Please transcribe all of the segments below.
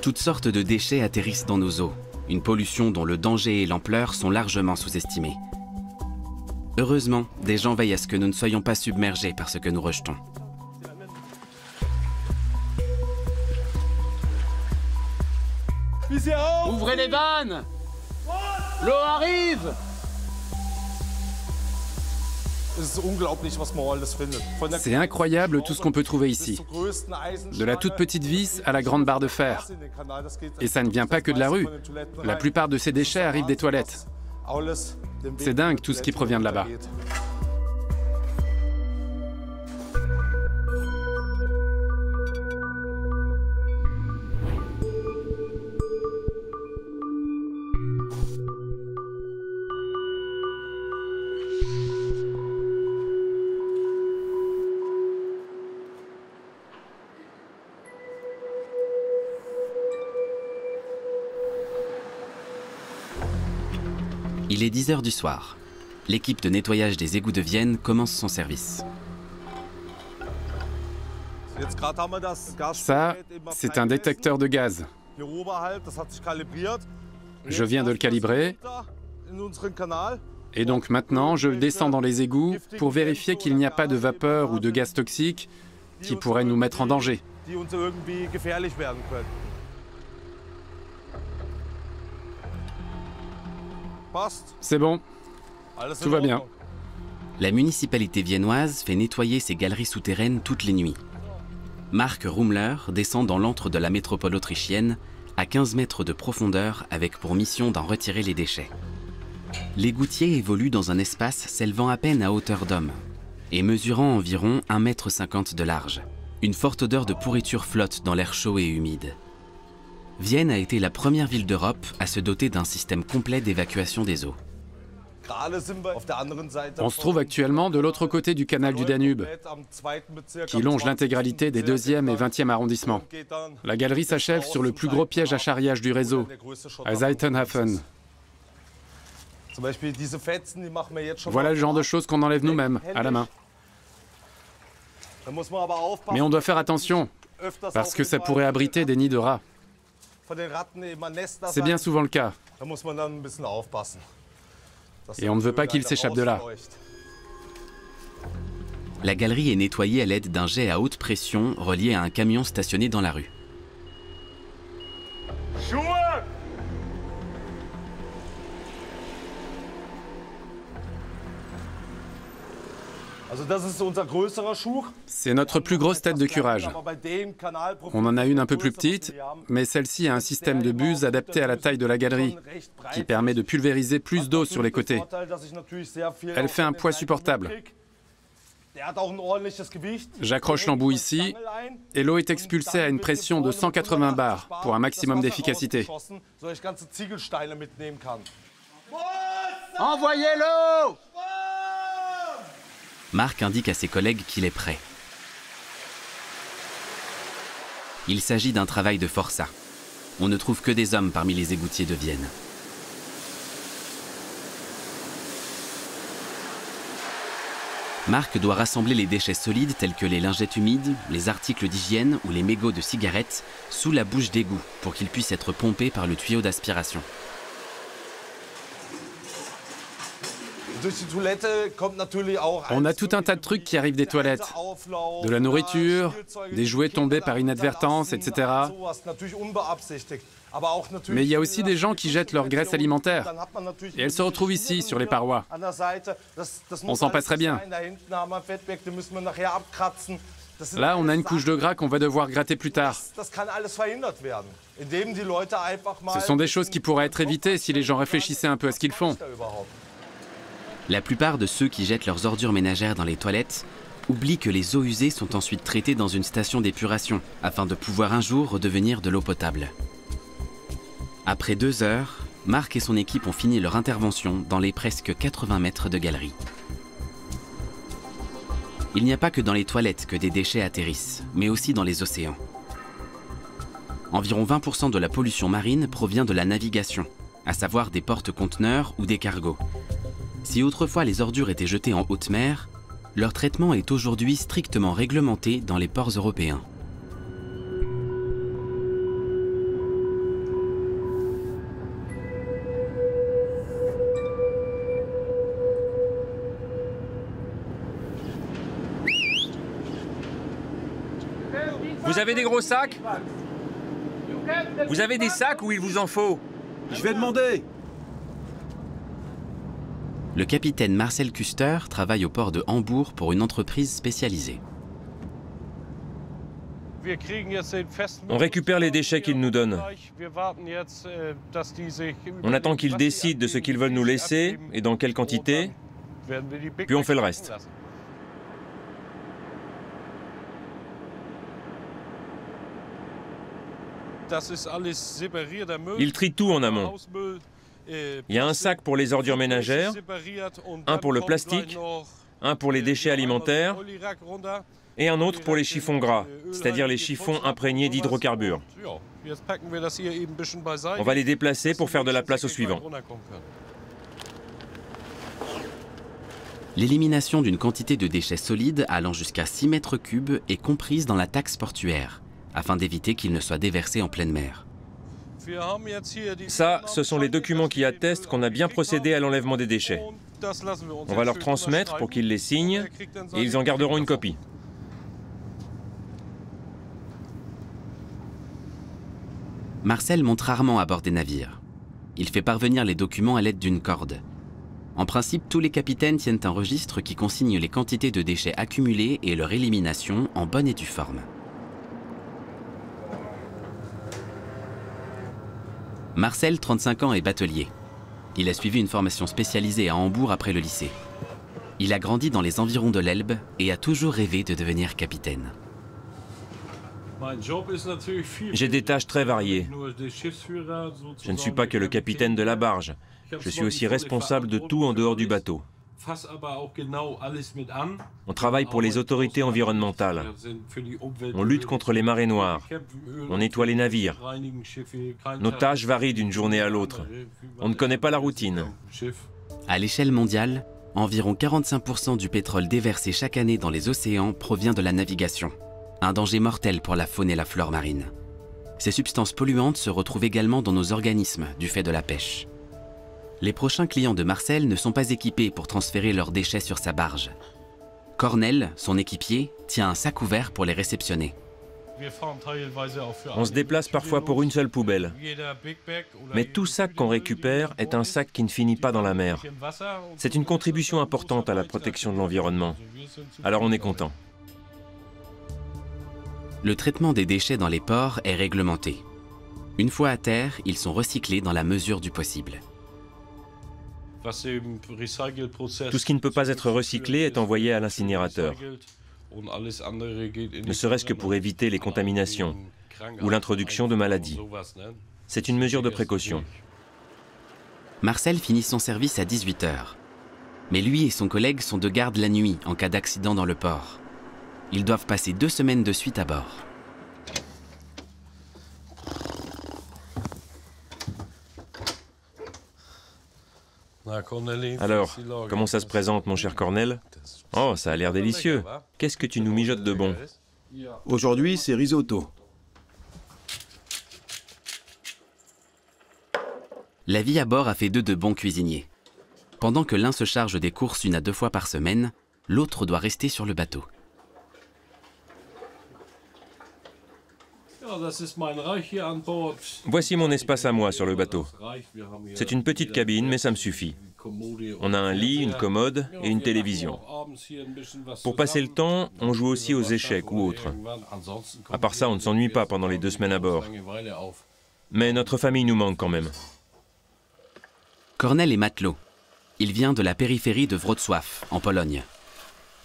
Toutes sortes de déchets atterrissent dans nos eaux, une pollution dont le danger et l'ampleur sont largement sous-estimés. Heureusement, des gens veillent à ce que nous ne soyons pas submergés par ce que nous rejetons. Ouvrez les vannes! L'eau arrive! C'est incroyable tout ce qu'on peut trouver ici. De la toute petite vis à la grande barre de fer. Et ça ne vient pas que de la rue. La plupart de ces déchets arrivent des toilettes. C'est dingue tout ce qui provient de là-bas. Il est 10 h du soir. L'équipe de nettoyage des égouts de Vienne commence son service. Ça, c'est un détecteur de gaz. Je viens de le calibrer. Et donc maintenant, je descends dans les égouts pour vérifier qu'il n'y a pas de vapeur ou de gaz toxique qui pourraient nous mettre en danger. C'est bon, tout va bien. La municipalité viennoise fait nettoyer ses galeries souterraines toutes les nuits. Mark Rummler descend dans l'antre de la métropole autrichienne à 15 mètres de profondeur avec pour mission d'en retirer les déchets. L'égoutier évolue dans un espace s'élevant à peine à hauteur d'homme et mesurant environ 1,50 m de large. Une forte odeur de pourriture flotte dans l'air chaud et humide. Vienne a été la première ville d'Europe à se doter d'un système complet d'évacuation des eaux. On se trouve actuellement de l'autre côté du canal du Danube, qui longe l'intégralité des 2e et 20e arrondissements. La galerie s'achève sur le plus gros piège à charriage du réseau, à Zeitenhafen. Voilà le genre de choses qu'on enlève nous-mêmes, à la main. Mais on doit faire attention, parce que ça pourrait abriter des nids de rats. C'est bien souvent le cas. Et on ne veut pas qu'ils s'échappent de là. La galerie est nettoyée à l'aide d'un jet à haute pression relié à un camion stationné dans la rue. C'est notre plus grosse tête de curage. On en a une un peu plus petite, mais celle-ci a un système de buse adapté à la taille de la galerie, qui permet de pulvériser plus d'eau sur les côtés. Elle fait un poids supportable. J'accroche l'embout ici, et l'eau est expulsée à une pression de 180 bars pour un maximum d'efficacité. Envoyez l'eau! Mark indique à ses collègues qu'il est prêt. Il s'agit d'un travail de forçat. On ne trouve que des hommes parmi les égoutiers de Vienne. Mark doit rassembler les déchets solides tels que les lingettes humides, les articles d'hygiène ou les mégots de cigarettes sous la bouche d'égout pour qu'ils puissent être pompés par le tuyau d'aspiration. On a tout un tas de trucs qui arrivent des toilettes. De la nourriture, des jouets tombés par inadvertance, etc. Mais il y a aussi des gens qui jettent leur graisse alimentaire. Et elle se retrouve ici, sur les parois. On s'en passerait bien. Là, on a une couche de gras qu'on va devoir gratter plus tard. Ce sont des choses qui pourraient être évitées si les gens réfléchissaient un peu à ce qu'ils font. La plupart de ceux qui jettent leurs ordures ménagères dans les toilettes oublient que les eaux usées sont ensuite traitées dans une station d'épuration afin de pouvoir un jour redevenir de l'eau potable. Après 2 heures, Mark et son équipe ont fini leur intervention dans les presque 80 mètres de galerie. Il n'y a pas que dans les toilettes que des déchets atterrissent, mais aussi dans les océans. Environ 20% de la pollution marine provient de la navigation, à savoir des porte-conteneurs ou des cargos. Si autrefois les ordures étaient jetées en haute mer, leur traitement est aujourd'hui strictement réglementé dans les ports européens. Vous avez des gros sacs? Vous avez des sacs où il vous en faut? Je vais demander. Le capitaine Marcel Kuster travaille au port de Hambourg pour une entreprise spécialisée. On récupère les déchets qu'ils nous donnent. On attend qu'ils décident de ce qu'ils veulent nous laisser et dans quelle quantité, puis on fait le reste. Ils trient tout en amont. Il y a un sac pour les ordures ménagères, un pour le plastique, un pour les déchets alimentaires et un autre pour les chiffons gras, c'est-à-dire les chiffons imprégnés d'hydrocarbures. On va les déplacer pour faire de la place au suivant. L'élimination d'une quantité de déchets solides allant jusqu'à 6 mètres cubes est comprise dans la taxe portuaire, afin d'éviter qu'ils ne soient déversés en pleine mer. Ça, ce sont les documents qui attestent qu'on a bien procédé à l'enlèvement des déchets. On va leur transmettre pour qu'ils les signent et ils en garderont une copie. Marcel monte rarement à bord des navires. Il fait parvenir les documents à l'aide d'une corde. En principe, tous les capitaines tiennent un registre qui consigne les quantités de déchets accumulés et leur élimination en bonne et due forme. Marcel, 35 ans, est batelier. Il a suivi une formation spécialisée à Hambourg après le lycée. Il a grandi dans les environs de l'Elbe et a toujours rêvé de devenir capitaine. J'ai des tâches très variées. Je ne suis pas que le capitaine de la barge. Je suis aussi responsable de tout en dehors du bateau. On travaille pour les autorités environnementales. On lutte contre les marées noires. On nettoie les navires. Nos tâches varient d'une journée à l'autre. On ne connaît pas la routine. À l'échelle mondiale, environ 45% du pétrole déversé chaque année dans les océans provient de la navigation. Un danger mortel pour la faune et la flore marine. Ces substances polluantes se retrouvent également dans nos organismes du fait de la pêche. Les prochains clients de Marcel ne sont pas équipés pour transférer leurs déchets sur sa barge. Cornel, son équipier, tient un sac ouvert pour les réceptionner. On se déplace parfois pour une seule poubelle. Mais tout sac qu'on récupère est un sac qui ne finit pas dans la mer. C'est une contribution importante à la protection de l'environnement. Alors on est content. Le traitement des déchets dans les ports est réglementé. Une fois à terre, ils sont recyclés dans la mesure du possible. Tout ce qui ne peut pas être recyclé est envoyé à l'incinérateur, ne serait-ce que pour éviter les contaminations ou l'introduction de maladies. C'est une mesure de précaution. Marcel finit son service à 18 h. Mais lui et son collègue sont de garde la nuit en cas d'accident dans le port. Ils doivent passer 2 semaines de suite à bord. Alors, comment ça se présente, mon cher Cornel? Oh, ça a l'air délicieux. Qu'est-ce que tu nous mijotes de bon? Aujourd'hui, c'est risotto. La vie à bord a fait d'eux de bons cuisiniers. Pendant que l'un se charge des courses 1 à 2 fois par semaine, l'autre doit rester sur le bateau. Voici mon espace à moi sur le bateau. C'est une petite cabine, mais ça me suffit. On a un lit, une commode et une télévision. Pour passer le temps, on joue aussi aux échecs ou autres. À part ça, on ne s'ennuie pas pendant les 2 semaines à bord. Mais notre famille nous manque quand même. Cornel est matelot. Il vient de la périphérie de Wrocław, en Pologne.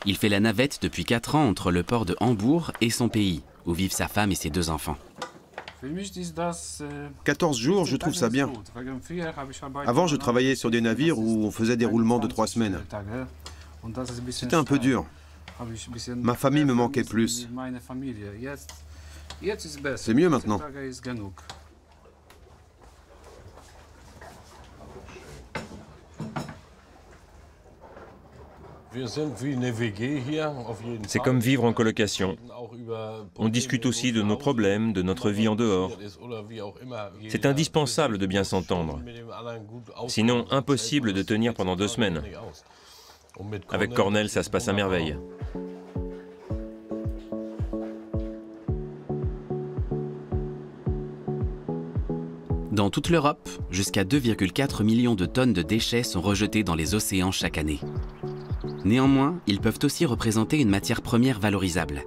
Il fait la navette depuis 4 ans entre le port de Hambourg et son pays, où vivent sa femme et ses 2 enfants. 14 jours, je trouve ça bien. Avant, je travaillais sur des navires où on faisait des roulements de 3 semaines. C'était un peu dur. Ma famille me manquait plus. C'est mieux maintenant. C'est comme vivre en colocation. On discute aussi de nos problèmes, de notre vie en dehors. C'est indispensable de bien s'entendre. Sinon, impossible de tenir pendant 2 semaines. Avec Cornel, ça se passe à merveille. Dans toute l'Europe, jusqu'à 2,4 millions de tonnes de déchets sont rejetés dans les océans chaque année. Néanmoins, ils peuvent aussi représenter une matière première valorisable.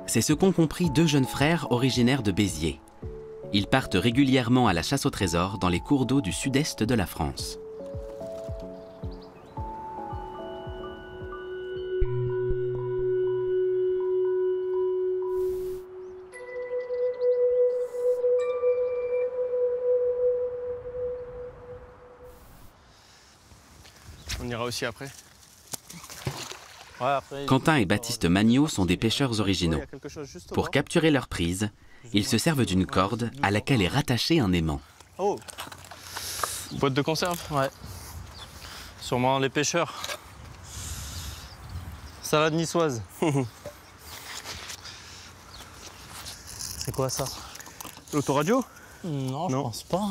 C'est ce qu'ont compris deux jeunes frères originaires de Béziers. Ils partent régulièrement à la chasse au trésor dans les cours d'eau du sud-est de la France. On ira aussi après. Quentin et Baptiste Magniot sont des pêcheurs originaux. Pour capturer leur prise, ils se servent d'une corde à laquelle est rattaché un aimant. Oh, boîte de conserve. Ouais. Sûrement les pêcheurs. Salade niçoise. C'est quoi ça? L'autoradio? Non, je pense pas.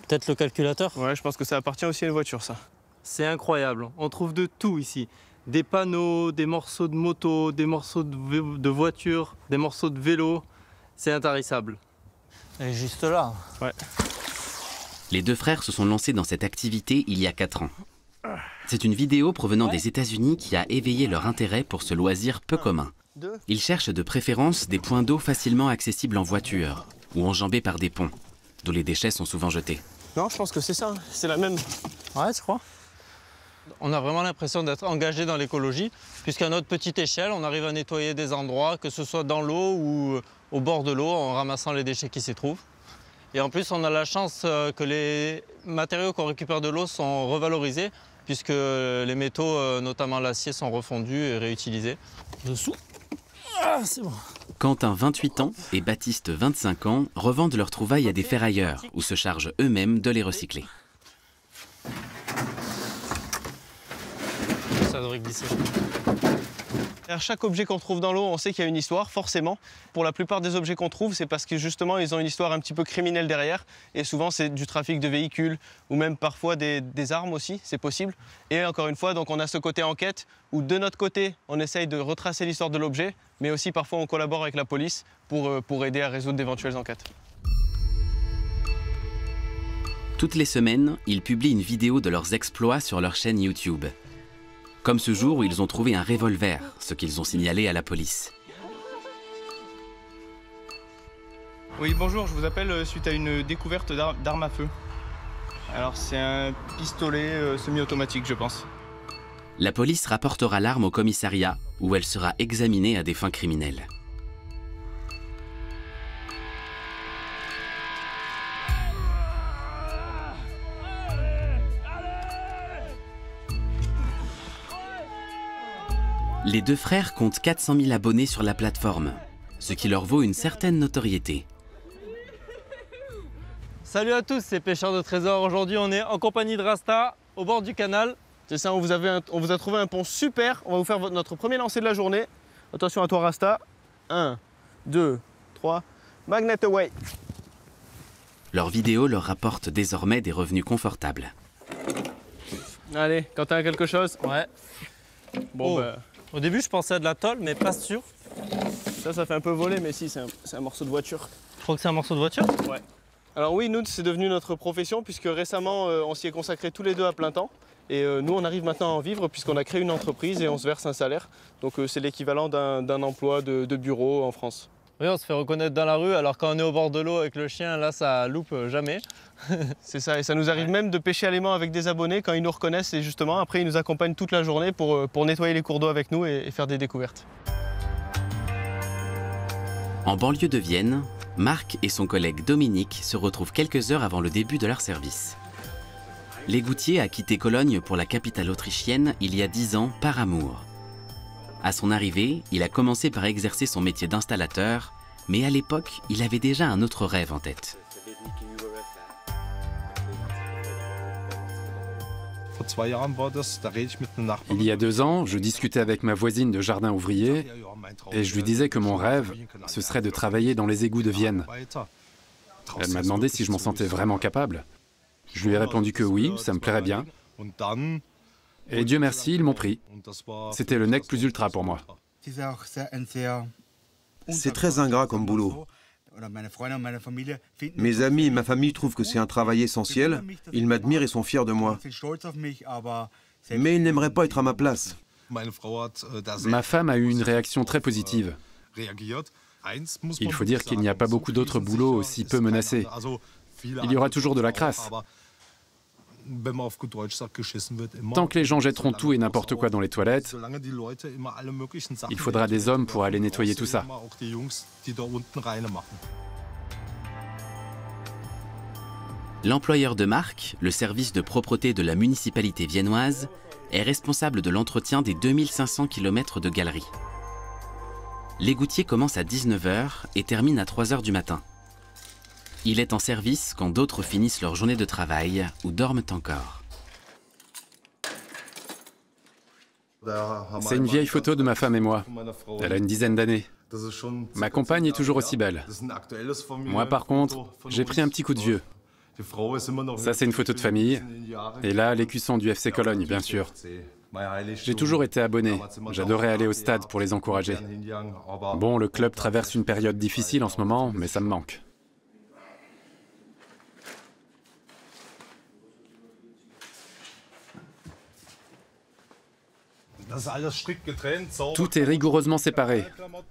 Peut-être le calculateur? Ouais, je pense que ça appartient aussi à une voiture, ça. C'est incroyable, on trouve de tout ici. Des panneaux, des morceaux de moto, des morceaux de voiture, des morceaux de vélo. C'est intarissable. Elle est juste là. Ouais. Les deux frères se sont lancés dans cette activité il y a 4 ans. C'est une vidéo provenant des États-Unis qui a éveillé leur intérêt pour ce loisir peu commun. Ils cherchent de préférence des points d'eau facilement accessibles en voiture ou enjambés par des ponts, d'où les déchets sont souvent jetés. Non, je pense que c'est ça, c'est la même. Ouais, tu crois? On a vraiment l'impression d'être engagé dans l'écologie, puisqu'à notre petite échelle, on arrive à nettoyer des endroits, que ce soit dans l'eau ou au bord de l'eau, en ramassant les déchets qui s'y trouvent. Et en plus, on a la chance que les matériaux qu'on récupère de l'eau sont revalorisés, puisque les métaux, notamment l'acier, sont refondus et réutilisés. Dessous. Ah, c'est bon. Quentin, 28 ans, et Baptiste, 25 ans, revendent leurs trouvailles à des ferrailleurs, ou se chargent eux-mêmes de les recycler. Ça devrait glisser. À chaque objet qu'on trouve dans l'eau, on sait qu'il y a une histoire, forcément. Pour la plupart des objets qu'on trouve, c'est parce que justement, ils ont une histoire un petit peu criminelle derrière. Et souvent, c'est du trafic de véhicules, ou même parfois des armes aussi, c'est possible. Et encore une fois, donc on a ce côté enquête, où de notre côté, on essaye de retracer l'histoire de l'objet, mais aussi parfois on collabore avec la police pour aider à résoudre d'éventuelles enquêtes. Toutes les semaines, ils publient une vidéo de leurs exploits sur leur chaîne YouTube. Comme ce jour où ils ont trouvé un revolver, ce qu'ils ont signalé à la police. Oui, bonjour, je vous appelle suite à une découverte d'arme à feu. Alors c'est un pistolet semi-automatique, je pense. La police rapportera l'arme au commissariat, où elle sera examinée à des fins criminelles. Les deux frères comptent 400 000 abonnés sur la plateforme, ce qui leur vaut une certaine notoriété. Salut à tous, c'est Pêcheurs de Trésors. Aujourd'hui, on est en compagnie de Rasta, au bord du canal. C'est ça, on vous a trouvé un pont super. On va vous faire notre premier lancer de la journée. Attention à toi, Rasta. 1, 2, 3. Magnet away. Leurs vidéos leur rapportent désormais des revenus confortables. Allez, quand t'as quelque chose. Ouais. Bon, oh. Au début, je pensais à de la tôle, mais pas sûr. Ça fait un peu voler, mais si, c'est un morceau de voiture. Je crois que c'est un morceau de voiture? Ouais. Alors oui, nous, c'est devenu notre profession, puisque récemment, on s'y est consacré tous les deux à plein temps. Et nous, on arrive maintenant à en vivre, puisqu'on a créé une entreprise et on se verse un salaire. Donc c'est l'équivalent d'un emploi de bureau en France. Oui, on se fait reconnaître dans la rue, alors quand on est au bord de l'eau avec le chien, là, ça loupe jamais. C'est ça, et ça nous arrive même de pêcher à l'aimant avec des abonnés quand ils nous reconnaissent. Et justement, après, ils nous accompagnent toute la journée pour nettoyer les cours d'eau avec nous et faire des découvertes. En banlieue de Vienne, Marc et son collègue Dominique se retrouvent quelques heures avant le début de leur service. L'égoutier a quitté Cologne pour la capitale autrichienne il y a 10 ans par amour. À son arrivée, il a commencé par exercer son métier d'installateur, mais à l'époque, il avait déjà un autre rêve en tête. Il y a 2 ans, je discutais avec ma voisine de jardin ouvrier et je lui disais que mon rêve, ce serait de travailler dans les égouts de Vienne. Elle m'a demandé si je m'en sentais vraiment capable. Je lui ai répondu que oui, ça me plairait bien. Et Dieu merci, ils m'ont pris. C'était le nec plus ultra pour moi. C'est très ingrat comme boulot. Mes amis et ma famille trouvent que c'est un travail essentiel, ils m'admirent et sont fiers de moi. Mais ils n'aimeraient pas être à ma place. Ma femme a eu une réaction très positive. Il faut dire qu'il n'y a pas beaucoup d'autres boulots aussi peu menacés. Il y aura toujours de la crasse. Tant que les gens jetteront tout et n'importe quoi dans les toilettes, il faudra des hommes pour aller nettoyer tout ça. L'employeur de Marc, le service de propreté de la municipalité viennoise, est responsable de l'entretien des 2500 km de galeries. L'égoutier commence à 19 h et termine à 3 h du matin. Il est en service quand d'autres finissent leur journée de travail ou dorment encore. C'est une vieille photo de ma femme et moi. Elle a une dizaine d'années. Ma compagne est toujours aussi belle. Moi, par contre, j'ai pris un petit coup de vieux. Ça, c'est une photo de famille. Et là, l'écusson du FC Cologne, bien sûr. J'ai toujours été abonné. J'adorais aller au stade pour les encourager. Bon, le club traverse une période difficile en ce moment, mais ça me manque. Tout est rigoureusement séparé.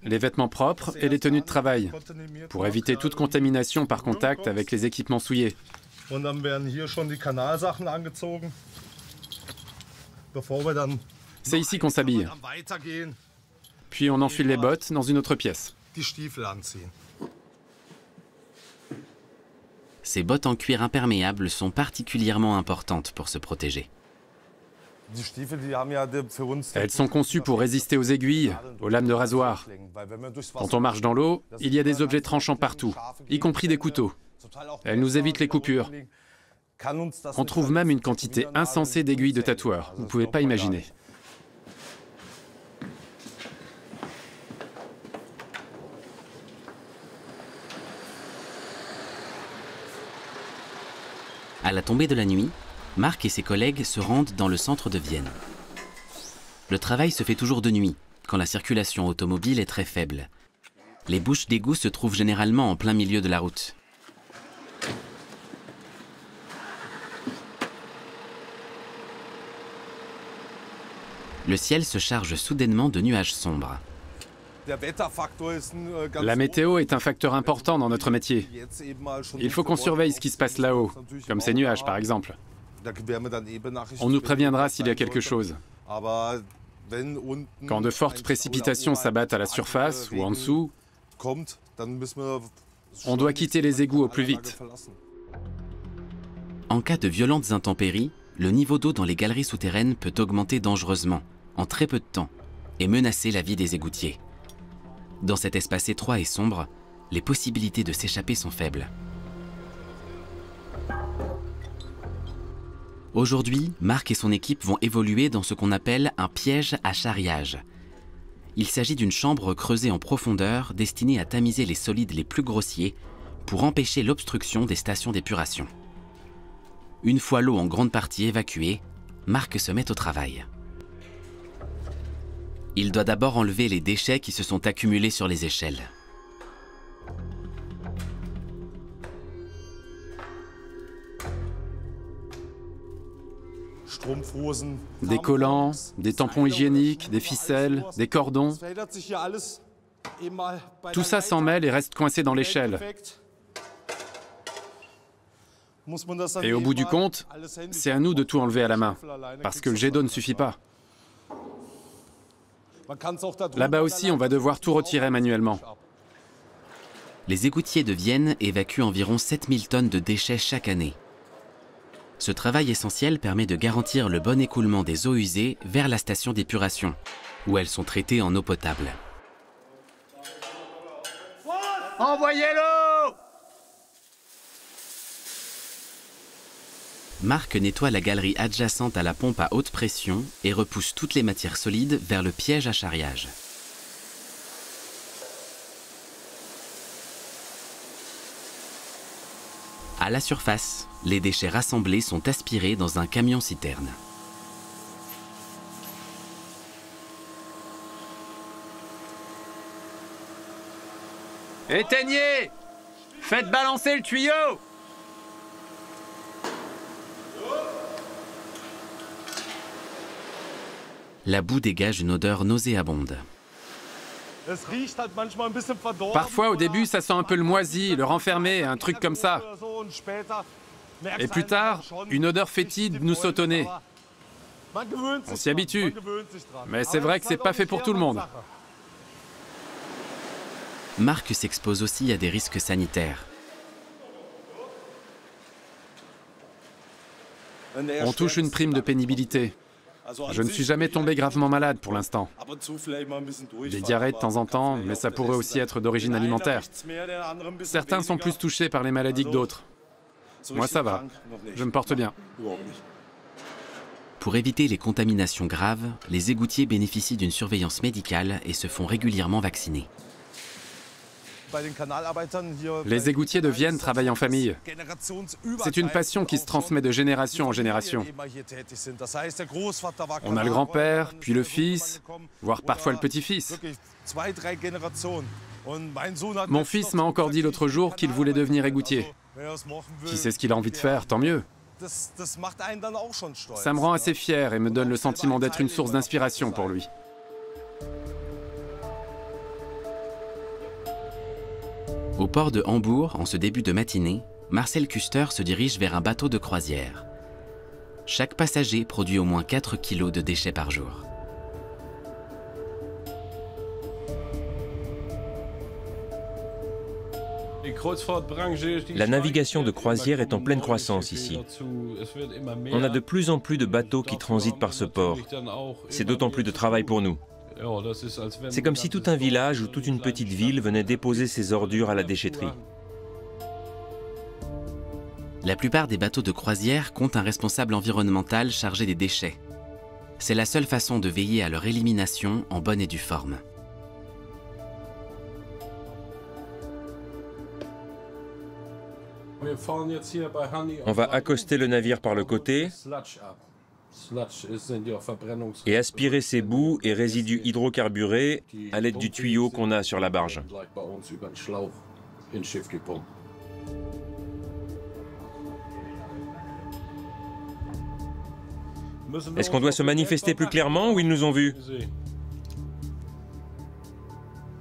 Les vêtements propres et les tenues de travail, pour éviter toute contamination par contact avec les équipements souillés. C'est ici qu'on s'habille. Puis on enfile les bottes dans une autre pièce. Ces bottes en cuir imperméable sont particulièrement importantes pour se protéger. Elles sont conçues pour résister aux aiguilles, aux lames de rasoir. Quand on marche dans l'eau, il y a des objets tranchants partout, y compris des couteaux. Elles nous évitent les coupures. On trouve même une quantité insensée d'aiguilles de tatoueurs. Vous ne pouvez pas imaginer. À la tombée de la nuit, Marc et ses collègues se rendent dans le centre de Vienne. Le travail se fait toujours de nuit, quand la circulation automobile est très faible. Les bouches d'égout se trouvent généralement en plein milieu de la route. Le ciel se charge soudainement de nuages sombres. La météo est un facteur important dans notre métier. Il faut qu'on surveille ce qui se passe là-haut, comme ces nuages par exemple. On nous préviendra s'il y a quelque chose. Quand de fortes précipitations s'abattent à la surface ou en dessous, on doit quitter les égouts au plus vite. En cas de violentes intempéries, le niveau d'eau dans les galeries souterraines peut augmenter dangereusement, en très peu de temps, et menacer la vie des égoutiers. Dans cet espace étroit et sombre, les possibilités de s'échapper sont faibles. Aujourd'hui, Marc et son équipe vont évoluer dans ce qu'on appelle un piège à charriage. Il s'agit d'une chambre creusée en profondeur destinée à tamiser les solides les plus grossiers pour empêcher l'obstruction des stations d'épuration. Une fois l'eau en grande partie évacuée, Marc se met au travail. Il doit d'abord enlever les déchets qui se sont accumulés sur les échelles. Des collants, des tampons hygiéniques, des ficelles, des cordons. Tout ça s'en mêle et reste coincé dans l'échelle. Et au bout du compte, c'est à nous de tout enlever à la main, parce que le jet d'eau ne suffit pas. Là-bas aussi, on va devoir tout retirer manuellement. Les égoutiers de Vienne évacuent environ 7000 tonnes de déchets chaque année. Ce travail essentiel permet de garantir le bon écoulement des eaux usées vers la station d'épuration, où elles sont traitées en eau potable. Envoyez l'eau! Marc nettoie la galerie adjacente à la pompe à haute pression et repousse toutes les matières solides vers le piège à charriage. À la surface, les déchets rassemblés sont aspirés dans un camion-citerne. Éteignez! Faites balancer le tuyau! La boue dégage une odeur nauséabonde. Parfois, au début, ça sent un peu le moisi, le renfermé, un truc comme ça. Et plus tard, une odeur fétide nous saute au nez. On s'y habitue. Mais c'est vrai que c'est pas fait pour tout le monde. Marc s'expose aussi à des risques sanitaires. On touche une prime de pénibilité. Je ne suis jamais tombé gravement malade pour l'instant. Des diarrhées de temps en temps, mais ça pourrait aussi être d'origine alimentaire. Certains sont plus touchés par les maladies que d'autres. Moi, ça va. Je me porte bien. Pour éviter les contaminations graves, les égoutiers bénéficient d'une surveillance médicale et se font régulièrement vacciner. Les égoutiers de Vienne travaillent en famille. C'est une passion qui se transmet de génération en génération. On a le grand-père, puis le fils, voire parfois le petit-fils. Mon fils m'a encore dit l'autre jour qu'il voulait devenir égoutier. Si c'est ce qu'il a envie de faire, tant mieux. Ça me rend assez fier et me donne le sentiment d'être une source d'inspiration pour lui. Au port de Hambourg, en ce début de matinée, Marcel Kuster se dirige vers un bateau de croisière. Chaque passager produit au moins 4 kilos de déchets par jour. La navigation de croisière est en pleine croissance ici. On a de plus en plus de bateaux qui transitent par ce port. C'est d'autant plus de travail pour nous. C'est comme si tout un village ou toute une petite ville venait déposer ses ordures à la déchetterie. La plupart des bateaux de croisière comptent un responsable environnemental chargé des déchets. C'est la seule façon de veiller à leur élimination en bonne et due forme. On va accoster le navire par le côté et aspirer ces boues et résidus hydrocarburés à l'aide du tuyau qu'on a sur la barge. Est-ce qu'on doit se manifester plus clairement ou ils nous ont vus?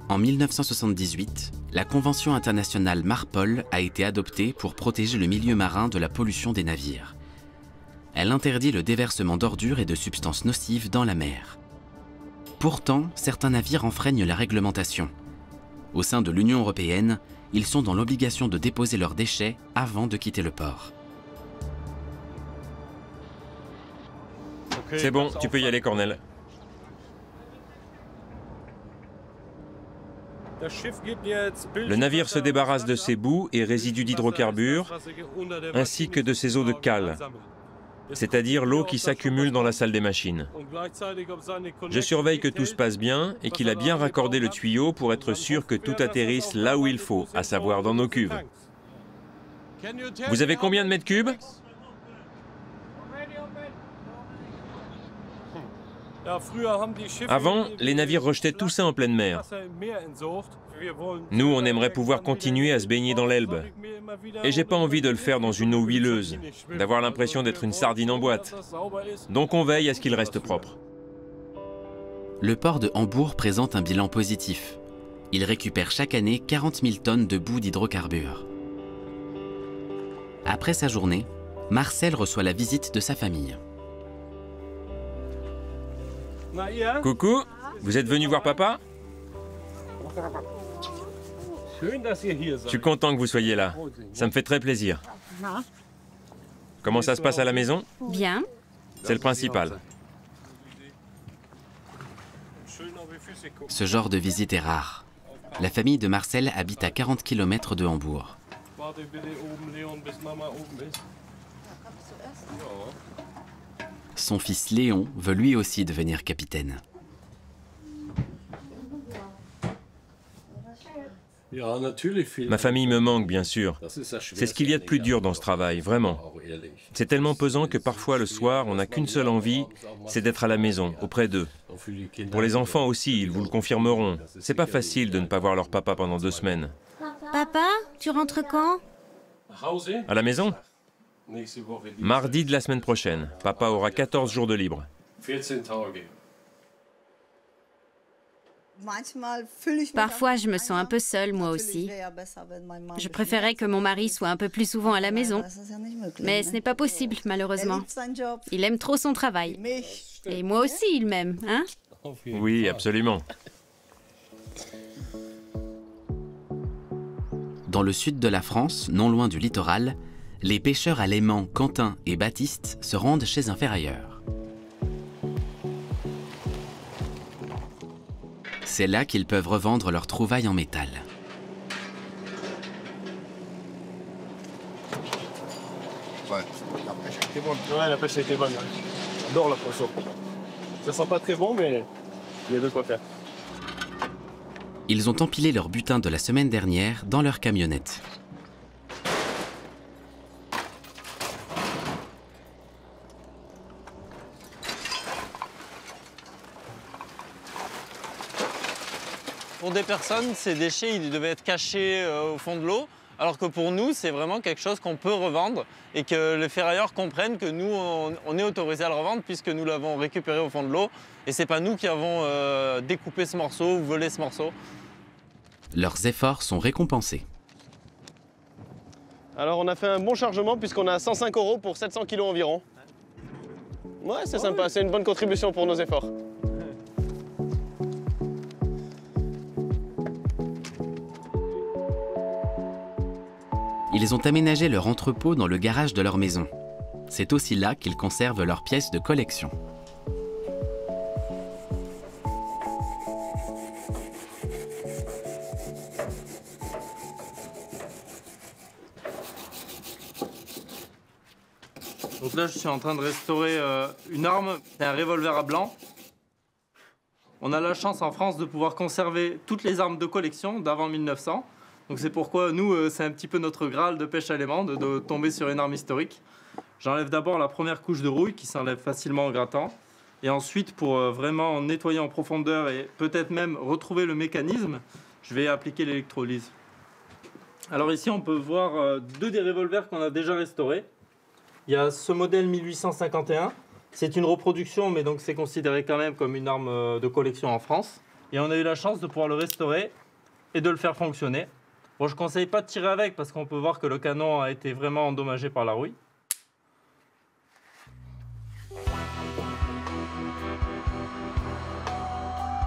En 1978, la Convention internationale MARPOL a été adoptée pour protéger le milieu marin de la pollution des navires. Elle interdit le déversement d'ordures et de substances nocives dans la mer. Pourtant, certains navires enfreignent la réglementation. Au sein de l'Union européenne, ils sont dans l'obligation de déposer leurs déchets avant de quitter le port. C'est bon, tu peux y aller, Cornel. Le navire se débarrasse de ses boues et résidus d'hydrocarbures, ainsi que de ses eaux de cale, c'est-à-dire l'eau qui s'accumule dans la salle des machines. Je surveille que tout se passe bien et qu'il a bien raccordé le tuyau pour être sûr que tout atterrisse là où il faut, à savoir dans nos cuves. Vous avez combien de mètres cubes ? Avant, les navires rejetaient tout ça en pleine mer. Nous, on aimerait pouvoir continuer à se baigner dans l'Elbe. Et j'ai pas envie de le faire dans une eau huileuse, d'avoir l'impression d'être une sardine en boîte. Donc on veille à ce qu'il reste propre. Le port de Hambourg présente un bilan positif. Il récupère chaque année 40 000 tonnes de boue d'hydrocarbures. Après sa journée, Marcel reçoit la visite de sa famille. Coucou, vous êtes venu voir papa? Je suis content que vous soyez là. Ça me fait très plaisir. Comment ça se passe à la maison? Bien. C'est le principal. Ce genre de visite est rare. La famille de Marcel habite à 40 km de Hambourg. Son fils Léon veut lui aussi devenir capitaine. Ma famille me manque, bien sûr. C'est ce qu'il y a de plus dur dans ce travail, vraiment. C'est tellement pesant que parfois le soir, on n'a qu'une seule envie, c'est d'être à la maison, auprès d'eux. Pour les enfants aussi, ils vous le confirmeront. C'est pas facile de ne pas voir leur papa pendant 2 semaines. Papa, tu rentres quand? À la maison? Mardi de la semaine prochaine. Papa aura 14 jours de libre. Parfois, je me sens un peu seule, moi aussi. Je préférais que mon mari soit un peu plus souvent à la maison. Mais ce n'est pas possible, malheureusement. Il aime trop son travail. Et moi aussi, il m'aime, hein? Oui, absolument. Dans le sud de la France, non loin du littoral, les pêcheurs alémans Quentin et Baptiste se rendent chez un ferrailleur. C'est là qu'ils peuvent revendre leurs trouvailles en métal. Ouais, la pêche a été bonne. Ouais, la pêche a été bonne. J'adore la poisson. Ça sent pas très bon, mais il y a de quoi faire. Ils ont empilé leur butin de la semaine dernière dans leur camionnette. Pour des personnes, ces déchets ils devaient être cachés au fond de l'eau, alors que pour nous, c'est vraiment quelque chose qu'on peut revendre et que les ferrailleurs comprennent que nous, on est autorisé à le revendre puisque nous l'avons récupéré au fond de l'eau et c'est pas nous qui avons découpé ce morceau ou volé ce morceau. Leurs efforts sont récompensés. Alors on a fait un bon chargement puisqu'on a 105 € pour 700 kg environ. Ouais, c'est sympa, c'est une bonne contribution pour nos efforts. Ils ont aménagé leur entrepôt dans le garage de leur maison. C'est aussi là qu'ils conservent leurs pièces de collection. Donc là, je suis en train de restaurer une arme, c'est un revolver à blanc. On a la chance en France de pouvoir conserver toutes les armes de collection d'avant 1900. Donc c'est pourquoi nous, c'est un petit peu notre graal de pêche à l'aimant, de tomber sur une arme historique. J'enlève d'abord la première couche de rouille qui s'enlève facilement en grattant. Et ensuite, pour vraiment nettoyer en profondeur et peut-être même retrouver le mécanisme, je vais appliquer l'électrolyse. Alors ici, on peut voir deux des revolvers qu'on a déjà restaurés. Il y a ce modèle 1851. C'est une reproduction, mais donc c'est considéré quand même comme une arme de collection en France. Et on a eu la chance de pouvoir le restaurer et de le faire fonctionner. Bon, je ne conseille pas de tirer avec parce qu'on peut voir que le canon a été vraiment endommagé par la rouille.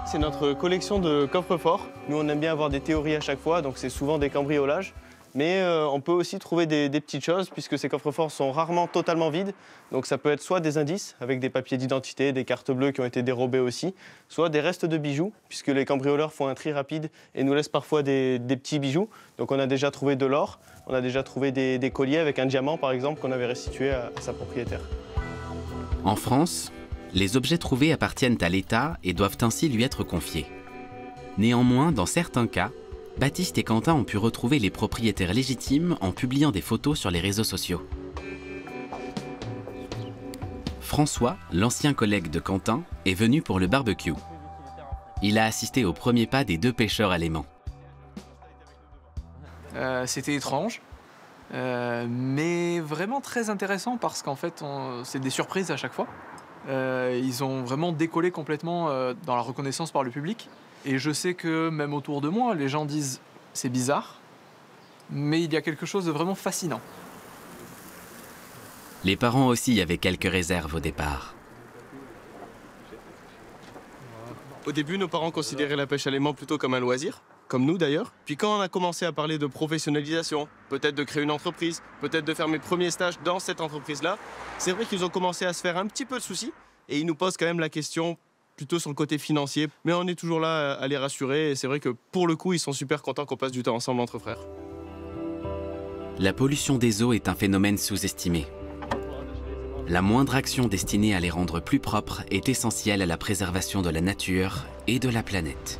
C'est notre collection de coffres-forts. Nous, on aime bien avoir des théories à chaque fois, donc c'est souvent des cambriolages. Mais on peut aussi trouver des petites choses puisque ces coffres-forts sont rarement totalement vides. Donc ça peut être soit des indices avec des papiers d'identité, des cartes bleues qui ont été dérobées aussi, soit des restes de bijoux puisque les cambrioleurs font un tri rapide et nous laissent parfois des petits bijoux. Donc on a déjà trouvé de l'or, on a déjà trouvé des colliers avec un diamant par exemple qu'on avait restitué à sa propriétaire. En France, les objets trouvés appartiennent à l'État et doivent ainsi lui être confiés. Néanmoins, dans certains cas, Baptiste et Quentin ont pu retrouver les propriétaires légitimes en publiant des photos sur les réseaux sociaux. François, l'ancien collègue de Quentin, est venu pour le barbecue. Il a assisté au premier pas des deux pêcheurs alémans. C'était étrange, mais vraiment très intéressant parce qu'en fait, c'est des surprises à chaque fois. Ils ont vraiment décollé complètement dans la reconnaissance par le public. Et je sais que même autour de moi, les gens disent « c'est bizarre », mais il y a quelque chose de vraiment fascinant. Les parents aussi avaient quelques réserves au départ. Au début, nos parents considéraient la pêche à l'aimant plutôt comme un loisir, comme nous d'ailleurs. Puis quand on a commencé à parler de professionnalisation, peut-être de créer une entreprise, peut-être de faire mes premiers stages dans cette entreprise-là, c'est vrai qu'ils ont commencé à se faire un petit peu de soucis et ils nous posent quand même la question plutôt sur le côté financier. Mais on est toujours là à les rassurer et c'est vrai que pour le coup, ils sont super contents qu'on passe du temps ensemble entre frères. La pollution des eaux est un phénomène sous-estimé. La moindre action destinée à les rendre plus propres est essentielle à la préservation de la nature et de la planète.